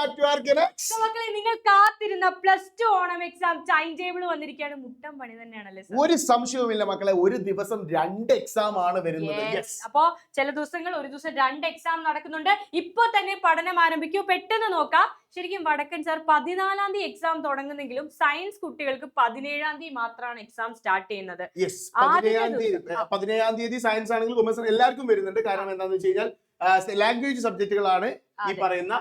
back to Arcanex. മക്കളെ നിങ്ങൾ കാത്തിരുന്ന +2 ഓണം എക്സാം ടൈം ടേബിൾ വന്നിരിക്കുകയാണ്. മുട്ടം പണി തന്നെയാണല്ലേ സർ? ഒരു സംശയവുമില്ല മക്കളെ, ഒരു ദിവസം 2 എക്സാം ആണ് വരുന്നത്. അപ്പോ ചില ദിവസങ്ങൾ ഒരു ദിവസം 2 എക്സാം നടക്കുന്നുണ്ട്. ഇപ്പൊ തന്നെ പഠനം ആരംഭിക്കൂ. പെട്ടെന്ന് നോക്കാം. ശരിക്കും വടക്കൻ സാർ 14-ാം തീയതി എക്സാം തുടങ്ങുന്നെങ്കിലും സയൻസ് കുട്ടികൾക്ക് 17-ാം തീയതി മാത്രമാണ് എക്സാം സ്റ്റാർട്ട് ചെയ്യുന്നത്. 17-ാം തീയതി സയൻസ് ആണെങ്കിൽ കൊമേഴ്സ് എല്ലാവർക്കും വരുന്നുണ്ട്. കാരണം എന്താണെന്ന് വെച്ച് കഴിഞ്ഞാൽ ലാംഗ്വേജ് സബ്ജക്റ്റുകളാണ് ഈ പറയുന്ന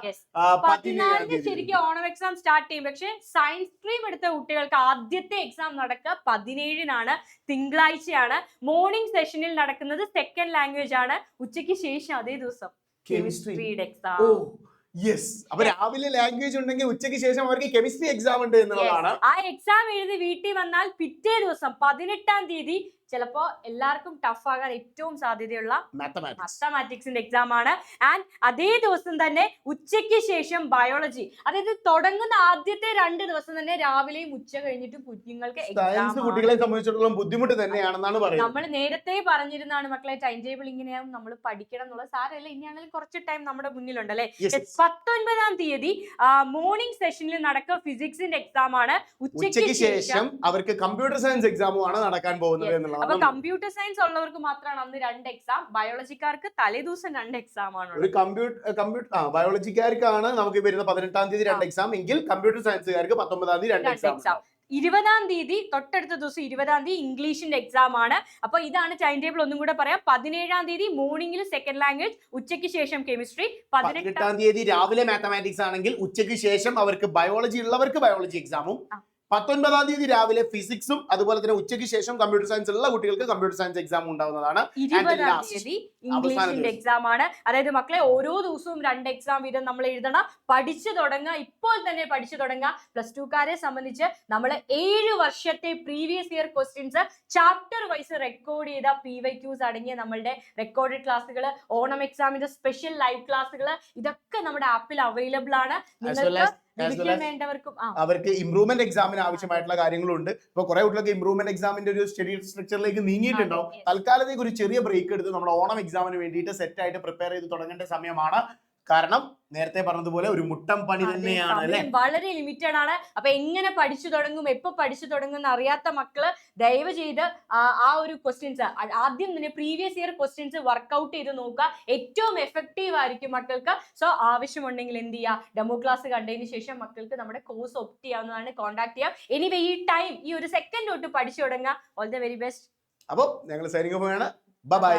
14-ാം തീയതി ശരിക്കും ഓണം എക്സാം സ്റ്റാർട്ട് ചെയ്യും. പക്ഷെ സയൻസ് സ്ട്രീം എടുത്ത കുട്ടികൾക്ക് ആദ്യത്തെ എക്സാം നടക്കുക 17-നാണ്, തിങ്കളാഴ്ചയാണ്. മോർണിംഗ് സെഷനിൽ നടക്കുന്നത് സെക്കൻഡ് ലാംഗ്വേജ് ആണ്. ഉച്ചയ്ക്ക് ശേഷം അതേ ദിവസം കെമിസ്ട്രിയുടെ എക്സാം. അപ്പൊ രാവിലെ ലാംഗ്വേജ് ഉണ്ടെങ്കിൽ ഉച്ചയ്ക്ക് ശേഷം അവർക്ക് കെമിസ്ട്രി എക്സാം ഉണ്ട് എന്നുള്ളതാണ്. ആ എക്സാം എഴുതി വീട്ടിൽ വന്നാൽ പിറ്റേ ദിവസം 18-ാം തീയതി ചിലപ്പോ എല്ലാവർക്കും ടഫ് ആകാൻ ഏറ്റവും സാധ്യതയുള്ള മാത്തമാറ്റിക്സിന്റെ എക്സാം ആണ്. ആൻഡ് അതേ ദിവസം തന്നെ ഉച്ചയ്ക്ക് ശേഷം ബയോളജി. അതായത് തുടങ്ങുന്ന ആദ്യത്തെ 2 ദിവസം തന്നെ രാവിലെയും ഉച്ച കഴിഞ്ഞിട്ടും കുഞ്ഞുങ്ങൾക്ക് കുട്ടികളെ സംബന്ധിച്ചിടത്തോളം ബുദ്ധിമുട്ട് തന്നെയാണെന്നാണ് പറയുന്നത്. നമ്മൾ നേരത്തെ പറഞ്ഞിരുന്നാണ് മക്കളെ ടൈം ടേബിൾ ഇങ്ങനെയാവും, നമ്മൾ പഠിക്കണം എന്നുള്ളത്. സാരല്ല, ഇനിയാണെങ്കിലും കുറച്ച് ടൈം നമ്മുടെ മുന്നിലുണ്ടല്ലേ. 19-ാം തീയതി മോർണിംഗ് സെഷനിൽ നടക്കുക ഫിസിക്സിന്റെ എക്സാം ആണ്. ഉച്ചയ്ക്ക് ശേഷം അവർക്ക് കമ്പ്യൂട്ടർ സയൻസ് എക്സാമും ആണ് നടക്കാൻ പോകുന്നത് എന്നുള്ളത്. അപ്പൊ കമ്പ്യൂട്ടർ സയൻസ് ഉള്ളവർക്ക് മാത്രമാണ് അന്ന് 2 എക്സാം. ബയോളജിക്കാർക്ക് തലേദിവസം 2 എക്സാം ആണ്. ഒരു ബയോളജിക്കാർക്കാണ് നമുക്ക് വരുന്ന 18-ാം തീയതി 2 എക്സാം എങ്കിൽ കമ്പ്യൂട്ടർ സയൻസുകാർക്ക് 19-ാം തീയതി 2 എക്സാം. 20-ാം തീയതി തൊട്ടടുത്ത ദിവസം 20-ാം തീയതി ഇംഗ്ലീഷിന്റെ എക്സാം ആണ്. അപ്പൊ ഇതാണ് ടൈം ടേബിൾ. ഒന്നും കൂടെ പറയാം. 17-ാം തീയതി മോർണിംഗിൽ സെക്കൻഡ് ലാംഗ്വേജ്, ഉച്ചയ്ക്ക് ശേഷം കെമിസ്ട്രി. 18-ാം തീയതി രാവിലെ മാത്തമാറ്റിക്സ് ആണെങ്കിൽ ഉച്ചയ്ക്ക് ശേഷം അവർക്ക് ബയോളജി ഉള്ളവർക്ക് ബയോളജി എക്സാമും. 19-ാം തീയതി രാവിലെ ഫിസിക്സും അതുപോലെ തന്നെ ഉച്ചയ്ക്ക് ശേഷം കമ്പ്യൂട്ടർ സയൻസ് ഉള്ള കുട്ടികൾക്ക് കമ്പ്യൂട്ടർ സയൻസ് എക്സാം ഉണ്ടാവുന്നതാണ്. 20-ാം തീയതി ഇംഗ്ലീഷിന്റെ എക്സാം ആണ്. അതായത് മക്കളെ ഓരോ ദിവസവും 2 എക്സാം വീതം നമ്മൾ എഴുതണം. പഠിച്ചു തുടങ്ങുക, ഇപ്പോൾ തന്നെ പഠിച്ചു തുടങ്ങുക. +2-കാരെ സംബന്ധിച്ച് നമ്മൾ 7 വർഷത്തെ previous year questions chapter wise record ചെയ്ത PYQs അടങ്ങിയ നമ്മളുടെ റെക്കോർഡഡ് ക്ലാസ്സുകൾ, ഓണം എക്സാമിന്റെ സ്പെഷ്യൽ ലൈവ് ക്ലാസ്സുകൾ, ഇതൊക്കെ നമ്മുടെ ആപ്പിൽ അവൈലബിൾ ആണ്. അവർക്ക് ഇംപ്രൂവ്മെന്റ് എക്സാമിന് ആവശ്യമായിട്ടുള്ള കാര്യങ്ങളുണ്ട്. ഇപ്പൊ കുറെ കുട്ടികൾക്ക് ഇംപ്രൂവ്മെന്റ് എക്സാമിന്റെ ഒരു സ്റ്റഡി സ്ട്രക്ചറിലേക്ക് നീങ്ങിയിട്ടുണ്ടാവും. തൽക്കാലത്തേക്ക് ഒരു ചെറിയ ബ്രേക്ക് എടുത്ത് നമ്മുടെ ഓണം എക്സാമിന് വേണ്ടിയിട്ട് സെറ്റ് ആയിട്ട് പ്രിപ്പയർ ചെയ്ത് തുടങ്ങേണ്ട സമയമാണ്. കാരണം നേരത്തെ പറഞ്ഞതുപോലെ ഒരു മുട്ടം പണി തന്നെയാണ് അല്ലെ, വളരെ ലിമിറ്റഡ് ആണ്. അപ്പൊ എങ്ങനെ പഠിച്ചു തുടങ്ങും, എപ്പോ പഠിച്ചു തുടങ്ങും എന്ന് അറിയാത്ത മക്കള് ദയവ് ചെയ്ത് ആ ഒരു ക്വസ്റ്റ്യൻസ് ആദ്യം തന്നെ പ്രീവിയസ് ഇയർ ക്വസ്റ്റ്യൻസ് വർക്ക്ഔട്ട് ചെയ്ത് നോക്കുക. ഏറ്റവും എഫക്റ്റീവ് ആയിരിക്കും മക്കൾക്ക്. സോ ആവശ്യമുണ്ടെങ്കിൽ എന്ത് ചെയ്യുക, ഡെമോ ക്ലാസ് കണ്ടതിന് ശേഷം മക്കൾക്ക് നമ്മുടെ കോഴ്സ് ഒപ്റ്റ് ചെയ്യാവുന്നതാണ്. കോൺടാക്ട് ചെയ്യാം. എനിവേ ഈ ടൈം ഈ ഒരു സെക്കൻഡ് തൊട്ട് പഠിച്ചു തുടങ്ങുക. All the very best. അപ്പോൾ ഞങ്ങൾ സൈനിങ് ഓഫ് ആണ്. Bye bye.